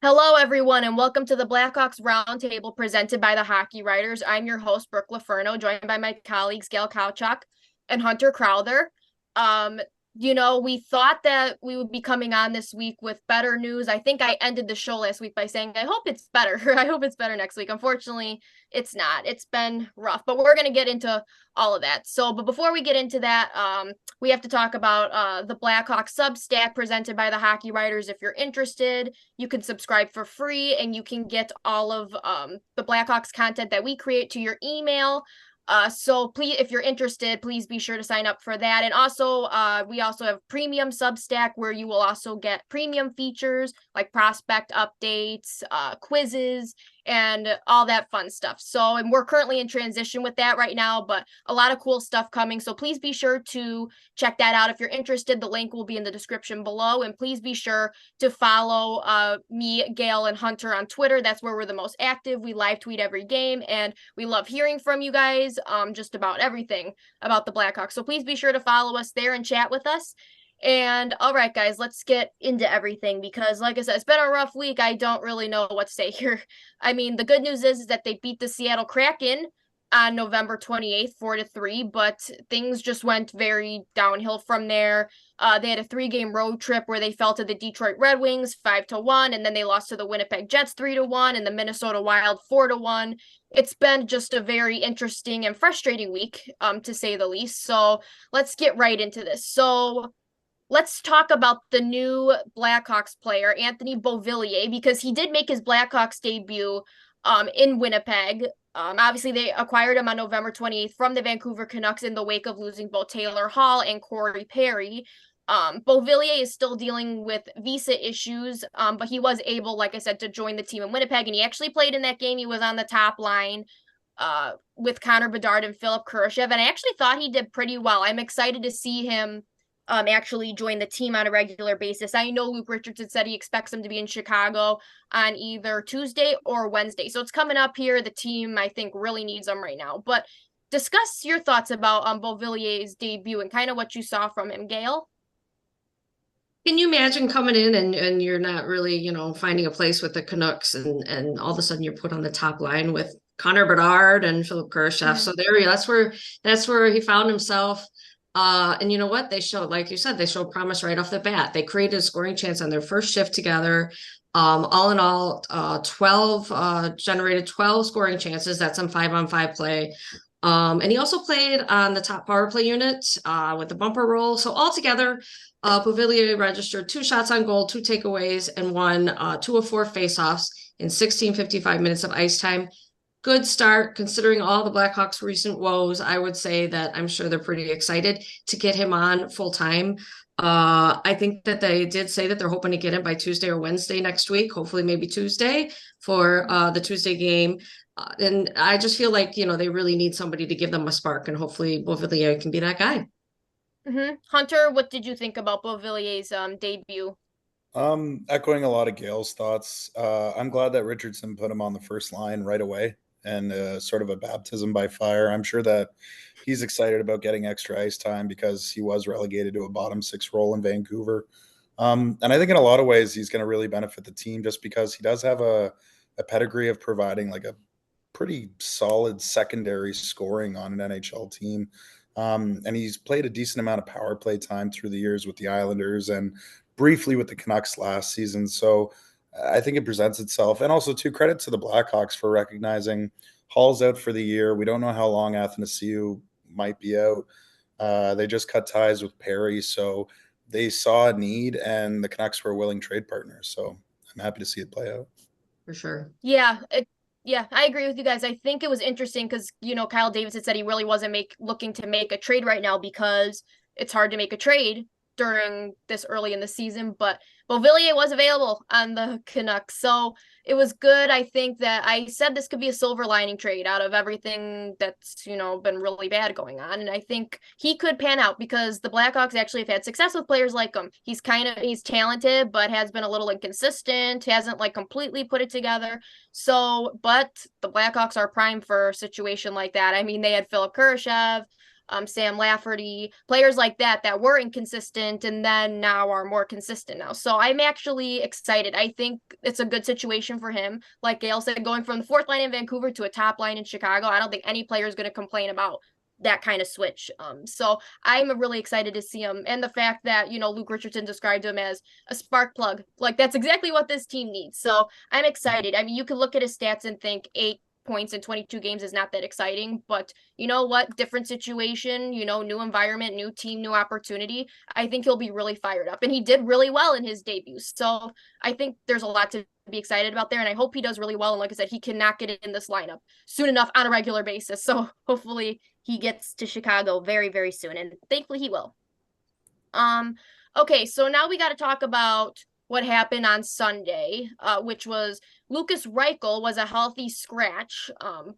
Hello, everyone, and welcome to the Blackhawks Roundtable presented by the Hockey Writers. I'm your host, Brooke LoFurno, joined by my colleagues Gail Kauchak and Hunter Crowther. Um, we thought that we would be coming on this week with better news. I think I ended the show last week by saying, I hope it's better. I hope it's better next week. Unfortunately, it's not. It's been rough, but we're going to get into all of that. But before we get into that, we have to talk about the Blackhawks Substack presented by the Hockey Writers. If you're interested, you can subscribe for free and you can get all of the Blackhawks content that we create to your email. So please, if you're interested, please be sure to sign up for that. And also, we also have premium Substack where you will also get premium features like prospect updates, quizzes, and all that fun stuff. And we're currently in transition with that right now, but a lot of cool stuff coming. So please be sure to check that out. If you're interested, the link will be in the description below. And please be sure to follow me, Gail, and Hunter on Twitter. That's where we're the most active. We live tweet every game, and we love hearing from you guys just about everything about the Blackhawks. So please be sure to follow us there and chat with us. And all right, guys, let's get into everything because, like I said, it's been a rough week. I don't really know what to say here. I mean, the good news is that they beat the Seattle Kraken on November 28th, 4-3, but things just went very downhill from there. They had a 3-game road trip where they fell to the Detroit Red Wings 5-1, and then they lost to the Winnipeg Jets 3-1 and the Minnesota Wild 4-1. It's been just a very interesting and frustrating week, to say the least. So let's get right into this. Let's talk about the new Blackhawks player, Anthony Beauvillier, because he did make his Blackhawks debut in Winnipeg. Obviously, they acquired him on November 28th from the Vancouver Canucks in the wake of losing both Taylor Hall and Corey Perry. Beauvillier is still dealing with visa issues, but he was able, like I said, to join the team in Winnipeg, and he actually played in that game. He was on the top line with Connor Bedard and Phillips, and I actually thought he did pretty well. I'm excited to see him actually join the team on a regular basis. I know Luke Richardson said he expects him to be in Chicago on either Tuesday or Wednesday. So it's coming up here. The team, I think, really needs him right now. But discuss your thoughts about Beauvillier's debut and kind of what you saw from him, Gail. Can you imagine coming in and you're not really, finding a place with the Canucks and all of a sudden you're put on the top line with Connor Bedard and Philip Kurashev. Mm-hmm. So that's where he found himself. And you know what? They showed, like you said, they showed promise right off the bat. They created a scoring chance on their first shift together. All in all, 12 generated 12 scoring chances. That's on 5-on-5 play. And he also played on the top power play unit with the bumper roll. So altogether, Beauvillier registered 2 shots on goal, 2 takeaways, and won 2 of 4 faceoffs in 16:55 minutes of ice time. Good start considering all the Blackhawks' recent woes. I would say that I'm sure they're pretty excited to get him on full time. I think that they did say that they're hoping to get him by Tuesday or Wednesday next week, hopefully maybe Tuesday for the Tuesday game. And I just feel like, they really need somebody to give them a spark, and hopefully Beauvillier can be that guy. Mm-hmm. Hunter, what did you think about Beauvillier's debut? Echoing a lot of Gail's thoughts. I'm glad that Richardson put him on the first line right away and sort of a baptism by fire. I'm sure that he's excited about getting extra ice time because he was relegated to a bottom 6 role in Vancouver. And I think in a lot of ways he's going to really benefit the team just because he does have a pedigree of providing like a pretty solid secondary scoring on an NHL team. And he's played a decent amount of power play time through the years with the Islanders and briefly with the Canucks last season. So I think it presents itself. And also, too, credit to the Blackhawks for recognizing Hall's out for the year. We don't know how long Athanasiou might be out. They just cut ties with Perry. So they saw a need, and the Canucks were a willing trade partners. So I'm happy to see it play out. For sure. Yeah, I agree with you guys. I think it was interesting because, Kyle Davis had said he really wasn't looking to make a trade right now because it's hard to make a trade during this early in the season, but Beauvillier was available on the Canucks. So it was good. I think that I said this could be a silver lining trade out of everything that's, been really bad going on. And I think he could pan out because the Blackhawks actually have had success with players like him. He's talented, but has been a little inconsistent, hasn't completely put it together. But the Blackhawks are primed for a situation like that. I mean, they had Philip Kurashev, Sam Lafferty, players like that were inconsistent and then now are more consistent now. So I'm actually excited. I think it's a good situation for him. Like Gail said, going from the fourth line in Vancouver to a top line in Chicago, I don't think any player is going to complain about that kind of switch. So I'm really excited to see him. And the fact that, Luke Richardson described him as a spark plug, like that's exactly what this team needs. So I'm excited. I mean, you can look at his stats and think 8 points in 22 games is not that exciting, but you know what? Different situation, new environment, new team, new opportunity. I think he'll be really fired up. And he did really well in his debut. So I think there's a lot to be excited about there. And I hope he does really well. And like I said, he cannot get in this lineup soon enough on a regular basis. So hopefully he gets to Chicago very, very soon. And thankfully he will. Okay, so now we got to talk about what happened on Sunday, which was Lukas Reichel was a healthy scratch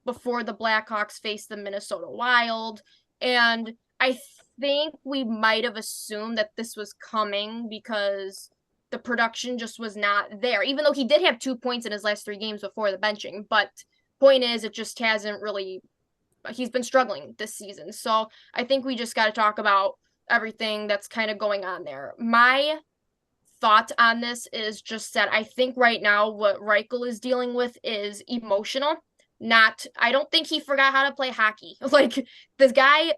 before the Blackhawks faced the Minnesota Wild. And I think we might have assumed that this was coming because the production just was not there, even though he did have 2 points in his last 3 games before the benching. But point is, it just hasn't really, he's been struggling this season. So I think we just got to talk about everything that's kind of going on there. My thought on this is just that I think right now what Reichel is dealing with is emotional. I don't think he forgot how to play hockey. Like, this guy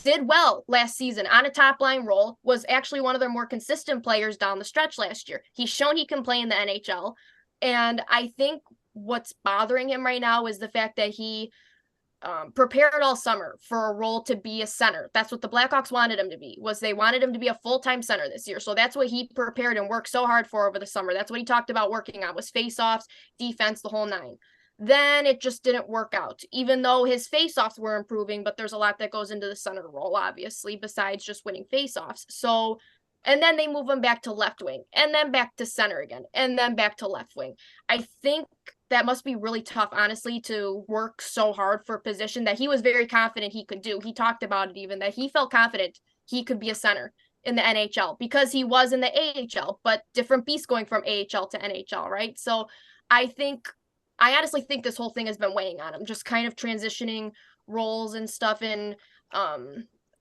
did well last season on a top line role, was actually one of their more consistent players down the stretch last year. He's shown he can play in the NHL. And I think what's bothering him right now is the fact that he prepared all summer for a role to be a center. That's what the Blackhawks wanted him to be, was they wanted him to be a full-time center this year. So that's what he prepared and worked so hard for over the summer. That's what he talked about working on, was face-offs, defense, the whole nine. Then it just didn't work out, even though his face-offs were improving, but there's a lot that goes into the center role, obviously, besides just winning face-offs. So, and then they move him back to left wing, and then back to center again, and then back to left wing. I think that must be really tough, honestly, to work so hard for a position that he was very confident he could do. He talked about it even, that he felt confident he could be a center in the NHL because he was in the AHL, but different beast going from AHL to NHL, right? So I honestly think this whole thing has been weighing on him, just kind of transitioning roles and stuff. And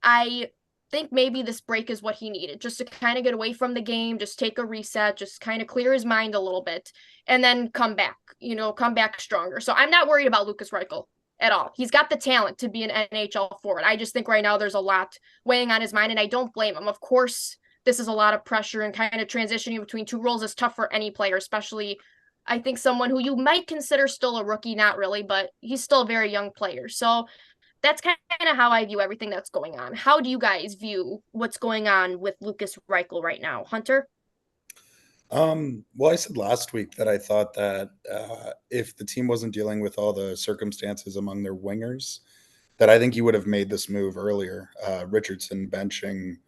I think maybe this break is what he needed, just to kind of get away from the game, just take a reset, just kind of clear his mind a little bit, and then come back stronger. So I'm not worried about Lukas Reichel at all. He's got the talent to be an NHL forward. I just think right now there's a lot weighing on his mind, and I don't blame him. Of course, this is a lot of pressure, and kind of transitioning between 2 roles is tough for any player, especially I think someone who you might consider still a rookie, not really, but he's still a very young player. So that's kind of how I view everything that's going on. How do you guys view what's going on with Lukas Reichel right now? Hunter? Well, I said last week that I thought that if the team wasn't dealing with all the circumstances among their wingers, that I think he would have made this move earlier. Richardson benching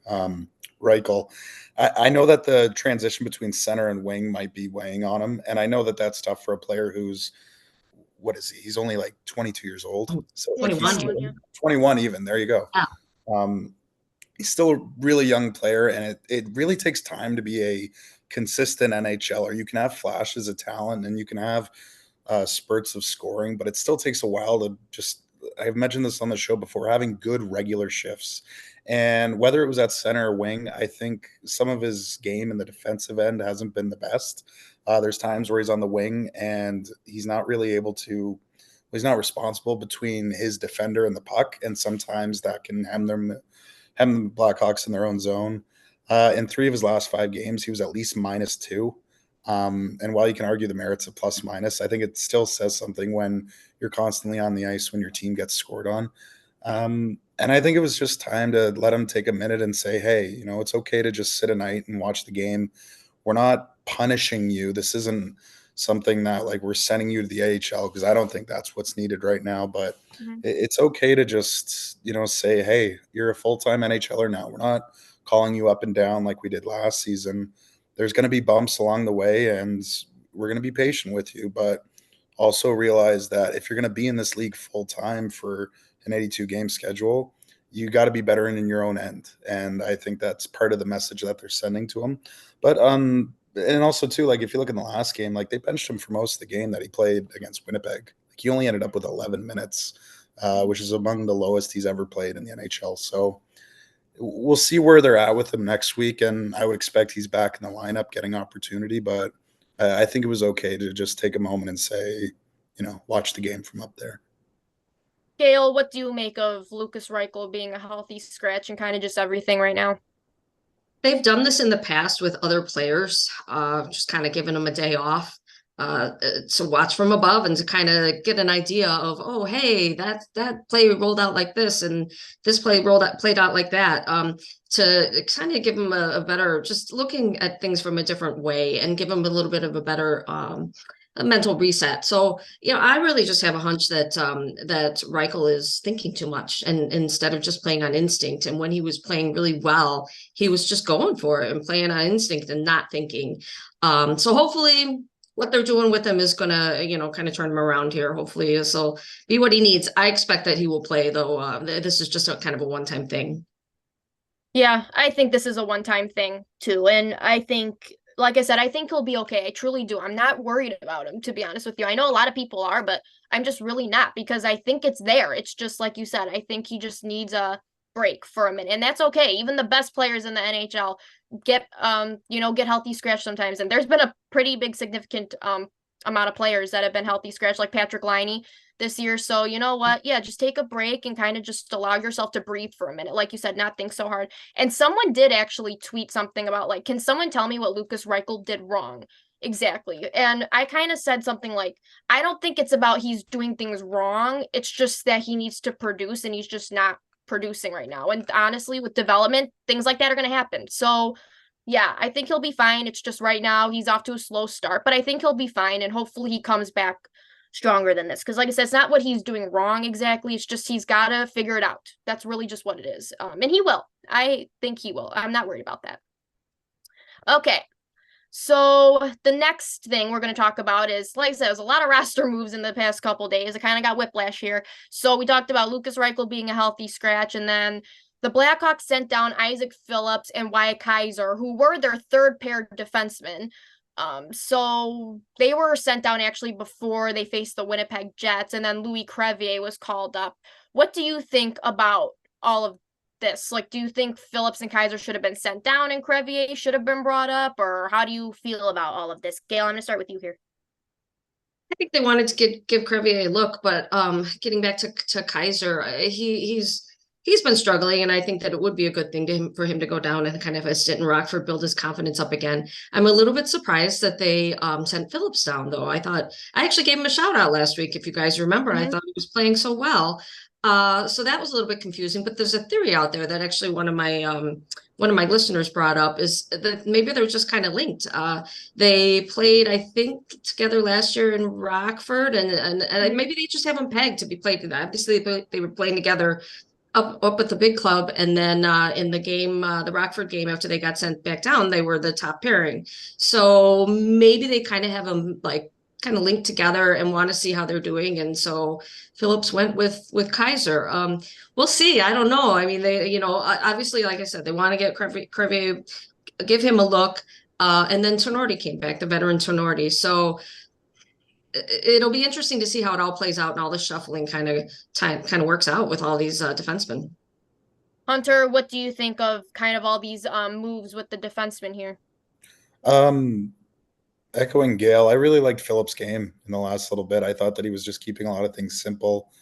Reichel. I know that the transition between center and wing might be weighing on him, and I know that that's tough for a player who's, what is he? He's only like 22 years old. So 21. 21 even. There you go. Yeah. He's still a really young player, and it really takes time to be a consistent NHLer. You can have flashes of talent and you can have spurts of scoring, but it still takes a while to just, I've mentioned this on the show before, having good regular shifts. And whether it was at center or wing, I think some of his game in the defensive end hasn't been the best. There's times where he's on the wing and he's not really able to, he's not responsible between his defender and the puck. And sometimes that can hem the Blackhawks in their own zone. In 3 of his last 5 games, he was at least -2. And while you can argue the merits of plus minus, I think it still says something when you're constantly on the ice when your team gets scored on. And I think it was just time to let him take a minute and say, hey, it's okay to just sit a night and watch the game. We're not punishing you. This isn't something that like we're sending you to the AHL, because I don't think that's what's needed right now. But it's okay to just, say, hey, you're a full-time NHLer now. We're not calling you up and down like we did last season. There's going to be bumps along the way, and we're going to be patient with you. But also realize that if you're going to be in this league full-time for an 82-game schedule, you got to be better in your own end. And I think that's part of the message that they're sending to him. But and also too, like if you look in the last game, like they benched him for most of the game that he played against Winnipeg. Like he only ended up with 11 minutes which is among the lowest he's ever played in the NHL. So we'll see where they're at with him next week, and I would expect he's back in the lineup getting opportunity, but I think it was okay to just take a moment and say, watch the game from up there. Gail, what do you make of Lukas Reichel being a healthy scratch and kind of just everything right now? They've done this in the past with other players, just kind of giving them a day off to watch from above and to kind of get an idea of, oh, hey, that play rolled out like this, and this play played out like that. To kind of give them a better, just looking at things from a different way and give them a little bit of a better a mental reset. So, I really just have a hunch that that Reichel is thinking too much, and instead of just playing on instinct. And when he was playing really well, he was just going for it and playing on instinct and not thinking. So hopefully what they're doing with him is gonna, kind of turn him around here. Hopefully this will be what he needs. I expect that he will play, though. This is just a kind of a one-time thing. Yeah, I think this is a one-time thing too. And I think, like I said, I think he'll be okay. I truly do. I'm not worried about him, to be honest with you. I know a lot of people are, but I'm just really not, because I think it's there. It's just like you said, I think he just needs a break for a minute. And that's okay. Even the best players in the NHL get get healthy scratch sometimes. And there's been a pretty big significant amount of players that have been healthy scratch, like Patrick Laine this year. So you know what? Yeah, just take a break and kind of just allow yourself to breathe for a minute. Like you said, not think so hard. And someone did actually tweet something about, like, can someone tell me what Lukas Reichel did wrong? Exactly. And I kind of said something like, I don't think it's about he's doing things wrong. It's just that he needs to produce, and he's just not producing right now. And honestly, with development, things like that are going to happen. So yeah, I think he'll be fine. It's just right now he's off to a slow start, but I think he'll be fine, and hopefully he comes back stronger than this. Because like I said, it's not what he's doing wrong exactly. It's just he's got to figure it out. That's really just what it is. And he will. I think he will. I'm not worried about that. Okay. So the next thing we're going to talk about is, like I said, there's a lot of roster moves in the past couple days. I kind of got whiplash here. So we talked about Lukas Reichel being a healthy scratch, and then the Blackhawks sent down Isaak, Phillips, and Wyatt Kaiser, who were their third pair defensemen. So they were sent down actually before they faced the Winnipeg Jets, and then Crevier was called up. What do you think about all of this? Like, do you think Phillips and Kaiser should have been sent down and Crevier should have been brought up, or how do you feel about all of this? Gail, I'm going to start with you here. I think they wanted to give Crevier a look, but getting back to Kaiser, he's been struggling, and I think that it would be a good thing for him to go down and kind of sit in Rockford, build his confidence up again. I'm a little bit surprised that they sent Phillips down, though. I thought I actually gave him a shout out last week, if you guys remember. I thought he was playing so well. So that was a little bit confusing, but there's a theory out there that actually one of my listeners brought up, is that maybe they're just kind of linked. They played, I think, together last year in Rockford, and maybe they just have them pegged to be played. Obviously, they were playing together up at the big club, and then in the game, the Rockford game, after they got sent back down, they were the top pairing. So maybe they kind of have them kind of linked together and want to see how they're doing. And so Phillips went with Kaiser. We'll see. I don't know. I mean, they, obviously, like I said, they want to get Crevier, give him a look. And then Tenorti came back, the veteran Tenorti. So it'll be interesting to see how it all plays out and all the shuffling kind of works out with all these defensemen. Hunter, what do you think of kind of all these moves with the defensemen here? Echoing Gail, I really liked Phillips' game in the last little bit. I thought that he was just keeping a lot of things simple,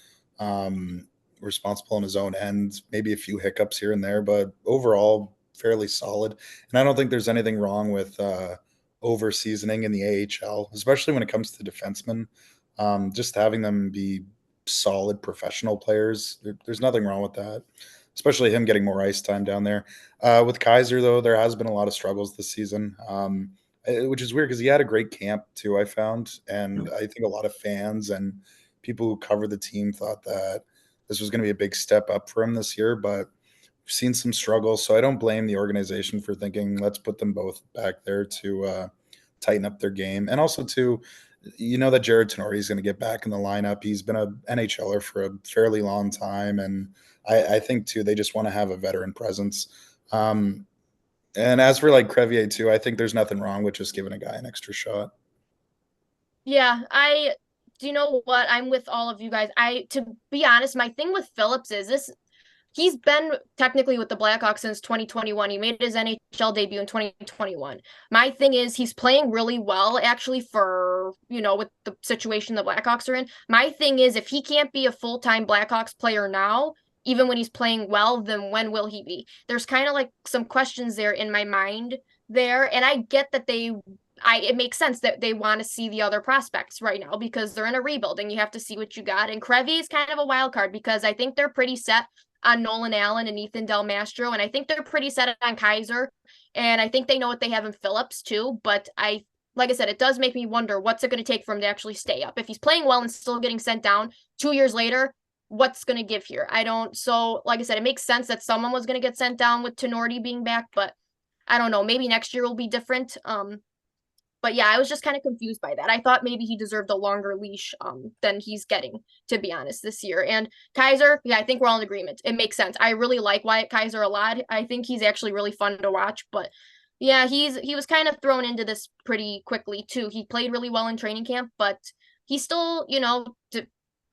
responsible in his own end, maybe a few hiccups here and there, but overall fairly solid. And I don't think there's anything wrong with over seasoning in the AHL, especially when it comes to defensemen. Just having them be solid professional players, there's nothing wrong with that, especially him getting more ice time down there. With Kaiser, though, there has been a lot of struggles this season, which is weird because he had a great camp too, I found. And I think a lot of fans and people who cover the team thought that this was going to be a big step up for him this year, but we've seen some struggles. So I don't blame the organization for thinking, let's put them both back there to tighten up their game. And also to, that Jared Tenorti is going to get back in the lineup. He's been an NHLer for a fairly long time. And I think too, they just want to have a veteran presence. And as for Crevier too, I think there's nothing wrong with just giving a guy an extra shot. Yeah, I do you know what? I'm with all of you guys. To be honest, my thing with Phillips is this. He's been technically with the Blackhawks since 2021. He made his NHL debut in 2021. My thing is he's playing really well actually for, with the situation the Blackhawks are in. My thing is if he can't be a full-time Blackhawks player now, even when he's playing well, then when will he be? There's kind of like some questions there in my mind there. And I get that it makes sense that they want to see the other prospects right now because they're in a rebuild and you have to see what you got. And Crevier is kind of a wild card because I think they're pretty set on Nolan Allen and Ethan Del Mastro, and I think they're pretty set on Kaiser, and I think they know what they have in Phillips too. But like I said, it does make me wonder what's it going to take for him to actually stay up. If he's playing well and still getting sent down 2 years later, what's going to give here? I don't. So, like I said, it makes sense that someone was going to get sent down with Tenorti being back, but I don't know. Maybe next year will be different. But yeah, I was just kind of confused by that. I thought maybe he deserved a longer leash than he's getting, to be honest, this year. And Kaiser, yeah, I think we're all in agreement. It makes sense. I really like Wyatt Kaiser a lot. I think he's actually really fun to watch. But yeah, he was kind of thrown into this pretty quickly too. He played really well in training camp, but he's still,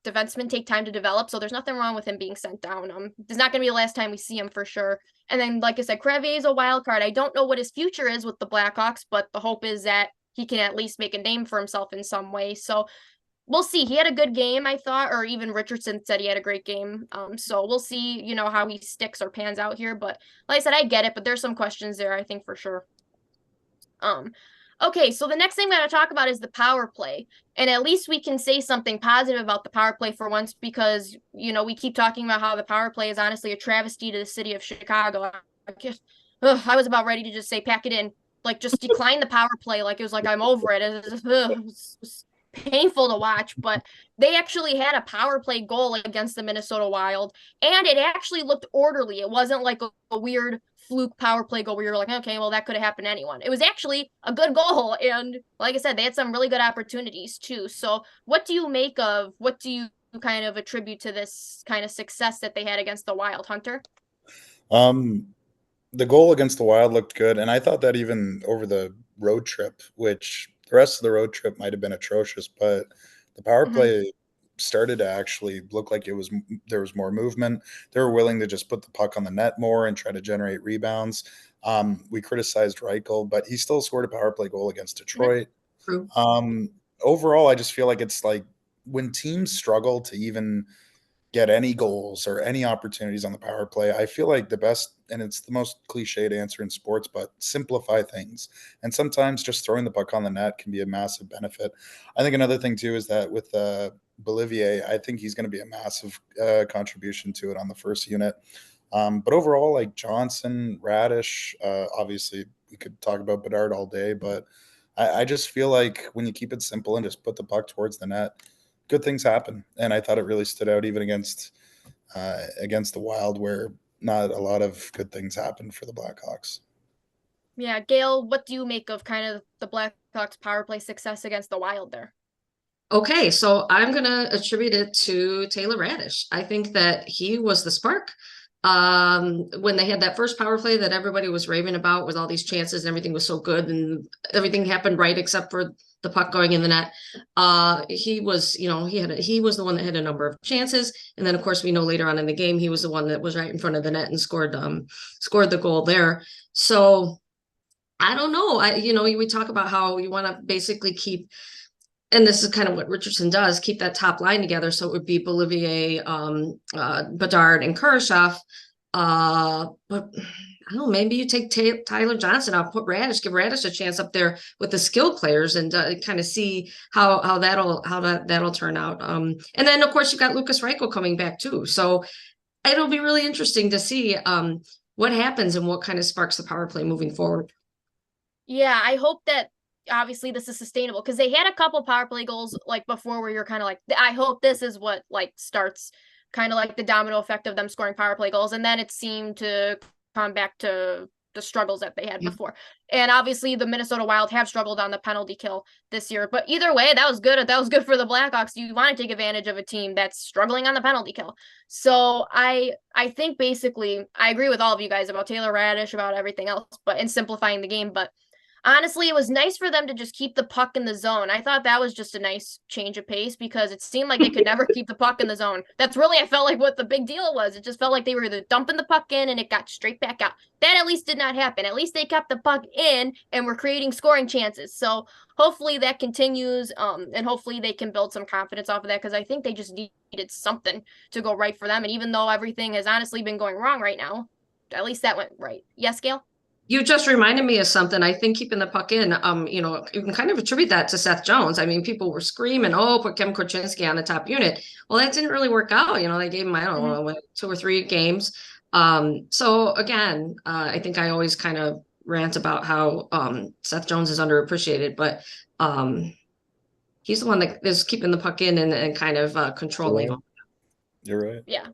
defensemen take time to develop, so there's nothing wrong with him being sent down. It's not going to be the last time we see him for sure. And then, like I said, Crevier is a wild card. I don't know what his future is with the Blackhawks, but the hope is that he can at least make a name for himself in some way. So we'll see. He had a good game, I thought, or even Richardson said he had a great game. So we'll see, how he sticks or pans out here. But like I said, I get it, but there's some questions there, I think, for sure. Okay, so the next thing I'm going to talk about is the power play. And at least we can say something positive about the power play for once because, we keep talking about how the power play is honestly a travesty to the city of Chicago. I was about ready to just say, pack it in. Like, just decline the power play. Like, it was like, I'm over it. It was painful to watch. But they actually had a power play goal against the Minnesota Wild. And it actually looked orderly. It wasn't like a weird fluke power play goal where you're like, okay, well, that could have happened to anyone. It was actually a good goal. And like I said, they had some really good opportunities too. So what do you kind of attribute to this kind of success that they had against the Wild, Hunter? The goal against the Wild looked good. And I thought that even over the road trip, which the rest of the road trip might have been atrocious, but the power play started to actually look like there was more movement. They were willing to just put the puck on the net more and try to generate rebounds. We criticized Reichel, but he still scored a power play goal against Detroit. True. Overall, I just feel like it's like when teams struggle to even get any goals or any opportunities on the power play, I feel like the best, and it's the most cliched answer in sports, but simplify things. And sometimes just throwing the puck on the net can be a massive benefit. I think another thing too is that with Beauvillier, I think he's going to be a massive contribution to it on the first unit. But overall, like Johnson, Radish, obviously we could talk about Bedard all day, but I just feel like when you keep it simple and just put the puck towards the net, good things happen. And I thought it really stood out even against the Wild, where not a lot of good things happened for the Blackhawks. Yeah, Gail, what do you make of kind of the Blackhawks power play success against the Wild there? Okay, so I'm going to attribute it to Taylor Radish. I think that he was the spark. When they had that first power play that everybody was raving about with all these chances and everything was so good and everything happened right except for the puck going in the net. He was, he was the one that had a number of chances. And then of course we know later on in the game, he was the one that was right in front of the net and scored the goal there. So I don't know. We talk about how you want to basically keep, and this is kind of what Richardson does, keep that top line together. So it would be Beauvillier, Bedard, and Kurashev. But I don't know, maybe you take Tyler Johnson out, give Radish a chance up there with the skilled players and kind of see how that'll turn out. And then of course you've got Lukas Reichel coming back too. So it'll be really interesting to see what happens and what kind of sparks the power play moving forward. Yeah, I hope that obviously this is sustainable because they had a couple power play goals like before where you're kind of like, I hope this is what like starts kind of like the domino effect of them scoring power play goals. And then it seemed to come back to the struggles that they had before. And obviously the Minnesota Wild have struggled on the penalty kill this year, but either way, that was good. That was good for the Blackhawks. You want to take advantage of a team that's struggling on the penalty kill. So I think basically I agree with all of you guys about Taylor Radish, about everything else, but in simplifying the game, but honestly, it was nice for them to just keep the puck in the zone. I thought that was just a nice change of pace because it seemed like they could never keep the puck in the zone. That's really, I felt like what the big deal was. It just felt like they were either dumping the puck in and it got straight back out. That at least did not happen. At least they kept the puck in and were creating scoring chances. So hopefully that continues, and hopefully they can build some confidence off of that because I think they just needed something to go right for them. And even though everything has honestly been going wrong right now, at least that went right. Yes, Gail? You just reminded me of something. I think keeping the puck in, you know, you can kind of attribute that to Seth Jones. I mean, people were screaming, "Oh, put Kim Korchinski on the top unit." Well, that didn't really work out. You know, they gave him, I don't know, like 2 or 3 games. So again, I think I always kind of rant about how Seth Jones is underappreciated, but he's the one that is keeping the puck in and kind of controlling them. You're right. Yeah.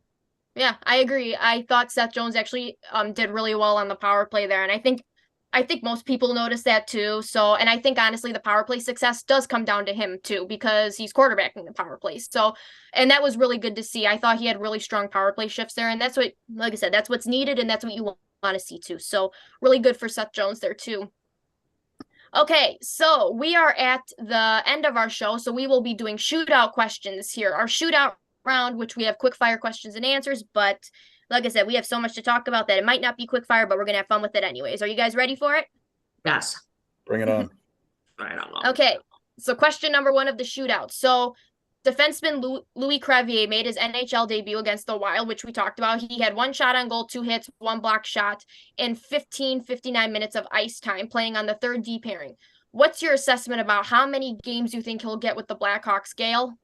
Yeah, I agree. I thought Seth Jones actually did really well on the power play there, and I think most people noticed that too. So, and I think honestly the power play success does come down to him too because he's quarterbacking the power plays. So, and that was really good to see. I thought he had really strong power play shifts there, and that's what, like I said, that's what's needed, and that's what you want to see too. So, really good for Seth Jones there too. Okay, so we are at the end of our show, so we will be doing shootout questions here. Our shootout round, which we have quick fire questions and answers, but like I said, we have so much to talk about that it might not be quick fire, but we're gonna have fun with it anyways. Are you guys ready for it? Yes. Bring it on. I don't know. Okay, so question number 1 of the shootout. So defenseman Louis Crevier made his NHL debut against the Wild, which we talked about. He had 1 shot on goal, 2 hits, 1 block shot, and 59 minutes of ice time playing on the 3rd D pairing. What's your assessment about how many games you think he'll get with the Blackhawks, Gail?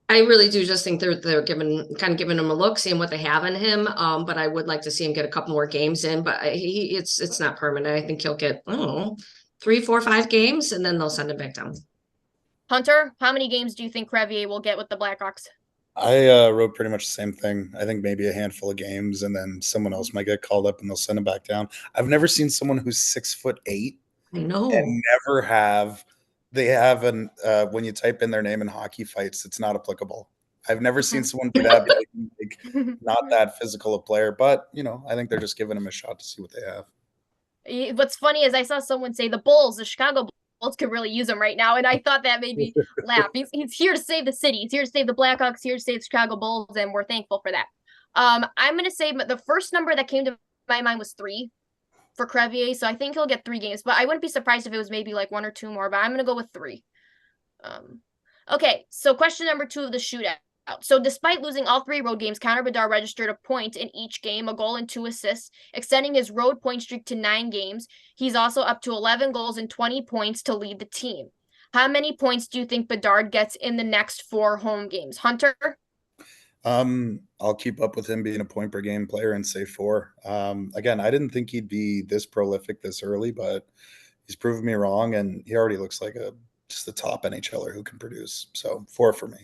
I really do just think they're giving him a look, seeing what they have in him. But I would like to see him get a couple more games in. But it's not permanent. I think he'll get, I don't know, 3, 4, 5 games, and then they'll send him back down. Hunter, how many games do you think Crevier will get with the Blackhawks? I wrote pretty much the same thing. I think maybe a handful of games, and then someone else might get called up, and they'll send him back down. I've never seen someone who's 6'8" I know. and never have. They have an when you type in their name in hockey fights, it's not applicable. I've never seen someone be that big, like, not that physical a player, but you know, I think they're just giving him a shot to see what they have. What's funny is I saw someone say the Bulls, the Chicago Bulls, could really use him right now, and I thought that made me laugh. He's here to save the city. He's here to save the Blackhawks. Here to save the Chicago Bulls, and we're thankful for that. I'm gonna say the first number that came to my mind was 3 for Crevier, so I think he'll get 3 games. But I wouldn't be surprised if it was maybe like 1 or 2 more. But I'm gonna go with 3. Okay, so question number 2 of the shootout. So despite losing all 3 road games, Connor Bedard registered a point in each game, a goal and 2 assists, extending his road point streak to 9 games. He's also up to 11 goals and 20 points to lead the team. How many points do you think Bedard gets in the next 4 home games? Hunter? I'll keep up with him being a point per game player and say 4. Again, I didn't think he'd be this prolific this early, but he's proven me wrong, and he already looks like just the top NHLer who can produce. So 4 for me.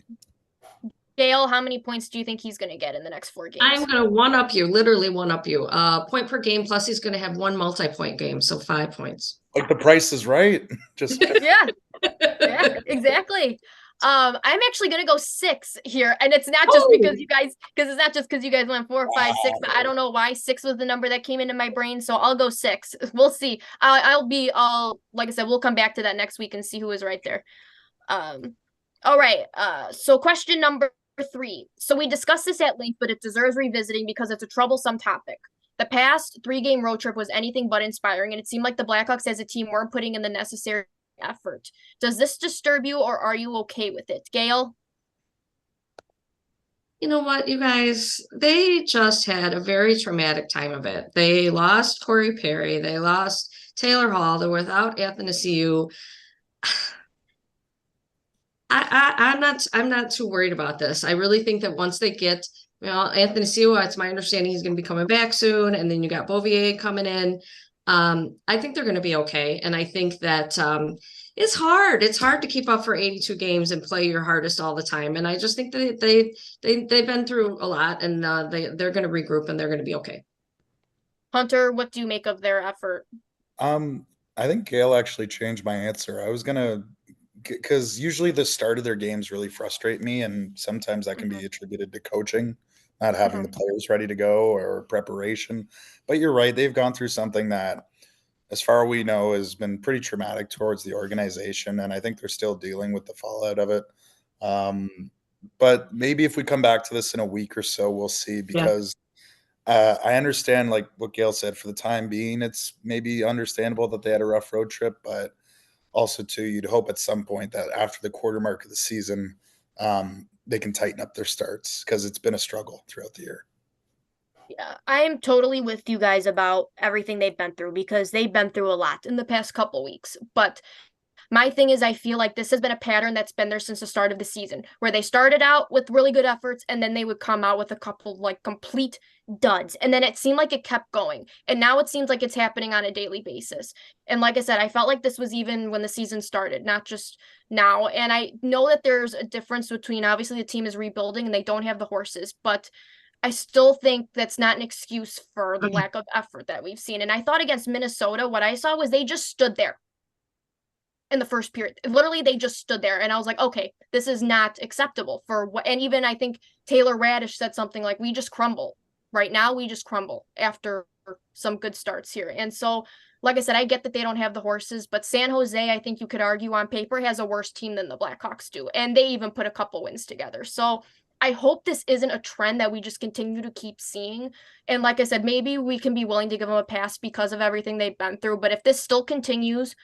Gail, how many points do you think he's going to get in the next 4 games? I'm going to one-up you, literally one-up you. Point per game, plus he's going to have 1 multi-point game, so 5 points. Like the Price is Right. Just yeah, exactly. I'm actually gonna go 6 here, and it's not just because you guys went 4, 5, 6. But I don't know why 6 was the number that came into my brain, so I'll go 6. We'll see. I'll like I said, we'll come back to that next week and see who is right there. All right. So question number 3. So we discussed this at length, but it deserves revisiting because it's a troublesome topic. The past 3-game road trip was anything but inspiring, and it seemed like the Blackhawks as a team weren't putting in the necessary effort. Does this disturb you, or are you okay with it? Gail? You know what, you guys, they just had a very traumatic time of it. They lost Corey Perry. They lost Taylor Hall. They're without Anthony Beauvillier. I'm not too worried about this. I really think that once they get, Anthony Beauvillier, it's my understanding he's going to be coming back soon. And then you got Beauvillier coming in. I think they're going to be okay. And I think that it's hard. It's hard to keep up for 82 games and play your hardest all the time. And I just think that they've been through a lot, and they're going to regroup and they're going to be okay. Hunter, what do you make of their effort? I think Gail actually changed my answer. I was going to, because usually the start of their games really frustrate me, and sometimes that can be attributed to coaching, not having the players ready to go or preparation. But you're right. They've gone through something that as far as we know, has been pretty traumatic towards the organization, and I think they're still dealing with the fallout of it. But maybe if we come back to this in a week or so, we'll see, because I understand, like what Gail said, for the time being, it's maybe understandable that they had a rough road trip, but also too, you'd hope at some point that after the quarter mark of the season, they can tighten up their starts, because it's been a struggle throughout the year. Yeah, I am totally with you guys about everything they've been through, because they've been through a lot in the past couple weeks. But my thing is, I feel like this has been a pattern that's been there since the start of the season, where they started out with really good efforts and then they would come out with a couple like complete duds. And then it seemed like it kept going. And now it seems like it's happening on a daily basis. And like I said, I felt like this was even when the season started, not just now. And I know that there's a difference between, obviously the team is rebuilding and they don't have the horses, but I still think that's not an excuse for the lack of effort that we've seen. And I thought against Minnesota, what I saw was they just stood there in the first period. Literally, they just stood there. And I was like, okay, this is not acceptable for what. And even I think Taylor Radish said something like, we just crumble. Right now, we just crumble after some good starts here. And so, like I said, I get that they don't have the horses, but San Jose, I think you could argue on paper, has a worse team than the Blackhawks do. And they even put a couple wins together. So I hope this isn't a trend that we just continue to keep seeing. And like I said, maybe we can be willing to give them a pass because of everything they've been through. But if this still continues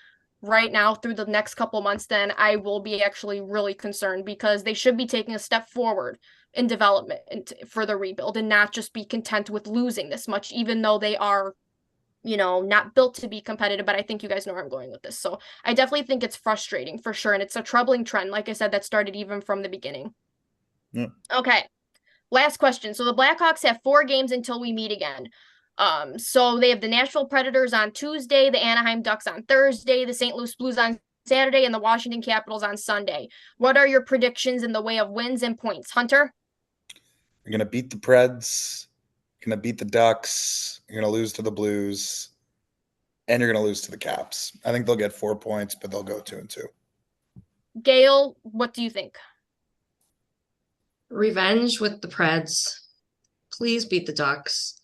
right now through the next couple months, then I will be actually really concerned, because they should be taking a step forward in development for the rebuild and not just be content with losing this much, even though they are, you know, not built to be competitive. But I think you guys know where I'm going with this. So I definitely think it's frustrating for sure. And it's a troubling trend, like I said, that started even from the beginning. Yeah. Okay. Last question. So the Blackhawks have 4 games until we meet again. So they have the Nashville Predators on Tuesday, the Anaheim Ducks on Thursday, the St. Louis Blues on Saturday, and the Washington Capitals on Sunday. What are your predictions in the way of wins and points? Hunter? You're going to beat the Preds. You're going to beat the Ducks. You're going to lose to the Blues. And you're going to lose to the Caps. I think they'll get 4 points, but they'll go 2-2. Gail, what do you think? Revenge with the Preds. Please beat the Ducks.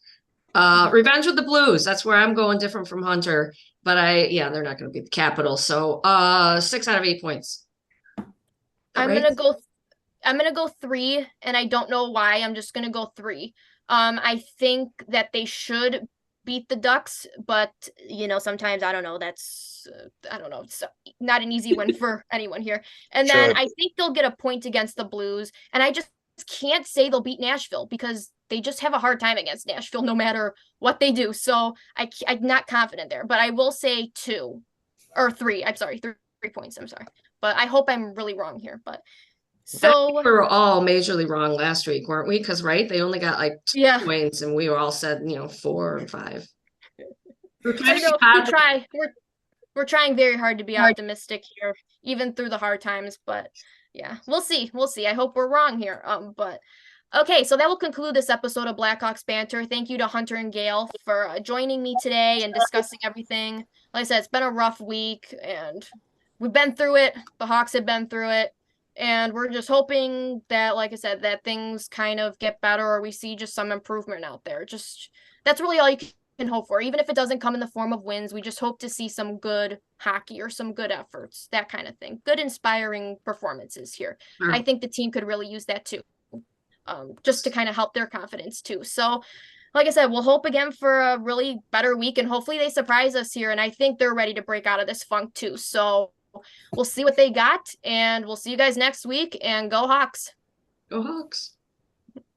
Revenge with the Blues. That's where I'm going, different from Hunter. But they're not going to beat the Capitals. So 6 out of 8 points. I'm gonna go 3, and I don't know why. I'm just gonna go 3. I think that they should beat the Ducks, but you know, sometimes I don't know. That's I don't know. It's not an easy win for anyone here. And then I think they'll get a point against the Blues, and I just can't say they'll beat Nashville, because they just have a hard time against Nashville no matter what they do. So I'm not confident there, but I will say 2 or 3. I'm sorry, 3 points. I'm sorry, but I hope I'm really wrong here. But so we were all majorly wrong last week, weren't we? Because they only got like 2 points, and we were all said 4 and 5. I know we're trying very hard to be optimistic here, even through the hard times. But yeah, we'll see. I hope we're wrong here. But okay, so that will conclude this episode of Blackhawks Banter. Thank you to Hunter and Gail for joining me today and discussing everything. Like I said, it's been a rough week, and we've been through it. The Hawks have been through it. And we're just hoping that, like I said, that things kind of get better, or we see just some improvement out there. Just that's really all you can hope for. Even if it doesn't come in the form of wins, we just hope to see some good hockey or some good efforts, that kind of thing. Good, inspiring performances here. Sure. I think the team could really use that too, just to kind of help their confidence too. So, like I said, we'll hope again for a really better week, and hopefully they surprise us here. And I think they're ready to break out of this funk too. So we'll see what they got, and we'll see you guys next week, and go Hawks. Go Hawks.